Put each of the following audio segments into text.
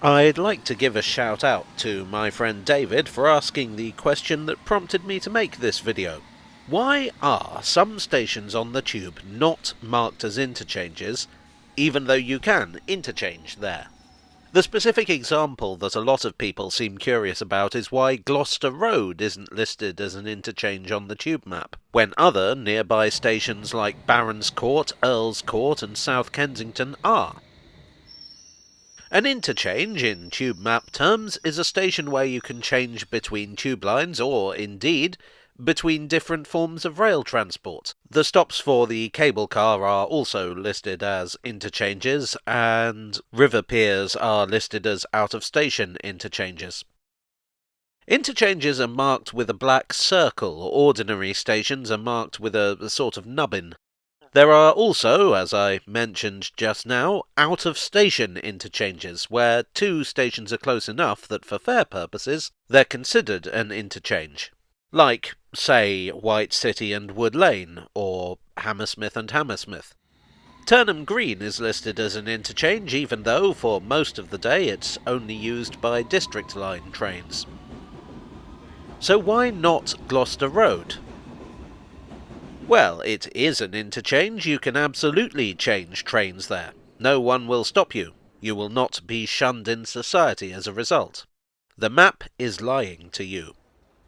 I'd like to give a shout out to my friend David for asking the question that prompted me to make this video. Why are some stations on the tube not marked as interchanges, even though you can interchange there? The specific example that a lot of people seem curious about is why Gloucester Road isn't listed as an interchange on the tube map, when other nearby stations like Barons Court, Earls Court and South Kensington are. An interchange, in tube map terms, is a station where you can change between tube lines or, indeed, between different forms of rail transport. The stops for the cable car are also listed as interchanges, and river piers are listed as out-of-station interchanges. Interchanges are marked with a black circle. Ordinary stations are marked with a sort of nubbin. There are also, as I mentioned just now, out-of-station interchanges, where two stations are close enough that for fare purposes they're considered an interchange. Like, say, White City and Wood Lane, or Hammersmith and Hammersmith. Turnham Green is listed as an interchange, even though, for most of the day, it's only used by District Line trains. So why not Gloucester Road? Well, it is an interchange. You can absolutely change trains there. No one will stop you. You will not be shunned in society as a result. The map is lying to you.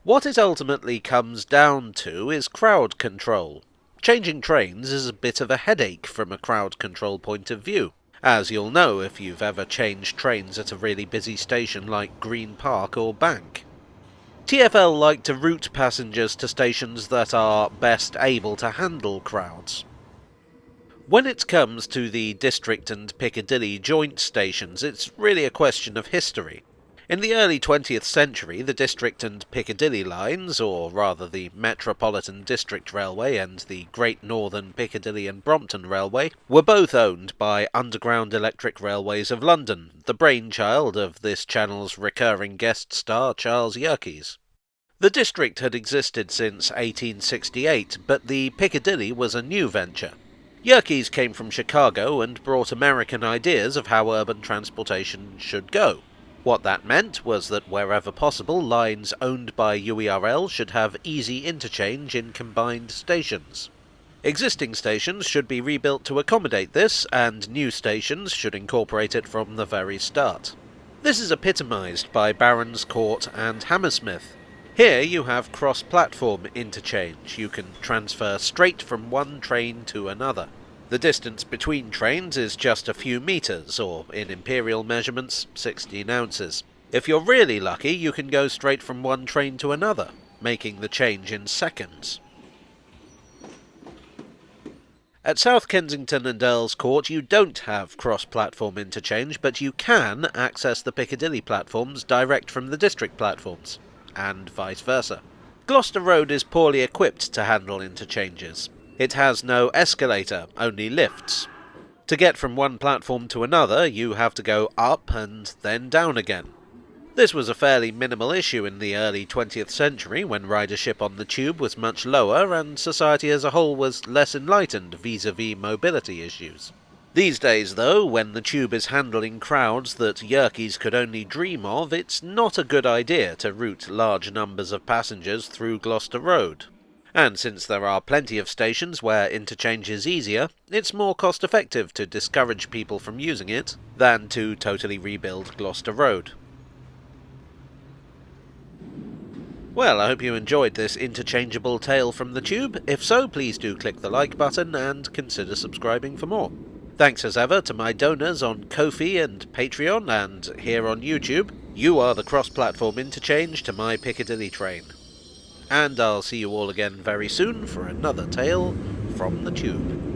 What it ultimately comes down to is crowd control. Changing trains is a bit of a headache from a crowd control point of view, as you'll know if you've ever changed trains at a really busy station like Green Park or Bank. TfL like to route passengers to stations that are best able to handle crowds. When it comes to the District and Piccadilly joint stations, it's really a question of history. In the early 20th century, the District and Piccadilly lines, or rather the Metropolitan District Railway and the Great Northern Piccadilly and Brompton Railway, were both owned by Underground Electric Railways of London, the brainchild of this channel's recurring guest star Charles Yerkes. The District had existed since 1868, but the Piccadilly was a new venture. Yerkes came from Chicago and brought American ideas of how urban transportation should go. What that meant was that wherever possible, lines owned by UERL should have easy interchange in combined stations. Existing stations should be rebuilt to accommodate this, and new stations should incorporate it from the very start. This is epitomised by Barons Court and Hammersmith. Here you have cross-platform interchange. You can transfer straight from one train to another. The distance between trains is just a few metres, or in imperial measurements, 16 ounces. If you're really lucky, you can go straight from one train to another, making the change in seconds. At South Kensington and Earls Court you don't have cross-platform interchange, but you can access the Piccadilly platforms direct from the district platforms, and vice versa. Gloucester Road is poorly equipped to handle interchanges. It has no escalator, only lifts. To get from one platform to another, you have to go up and then down again. This was a fairly minimal issue in the early 20th century, when ridership on the tube was much lower and society as a whole was less enlightened vis-à-vis mobility issues. These days, though, when the tube is handling crowds that Yerkes could only dream of, it's not a good idea to route large numbers of passengers through Gloucester Road. And since there are plenty of stations where interchange is easier, it's more cost-effective to discourage people from using it than to totally rebuild Gloucester Road. Well, I hope you enjoyed this interchangeable tale from the tube. If so, please do click the like button and consider subscribing for more. Thanks as ever to my donors on Ko-fi and Patreon, and here on YouTube. You are the cross-platform interchange to my Piccadilly train. And I'll see you all again very soon for another tale from the tube.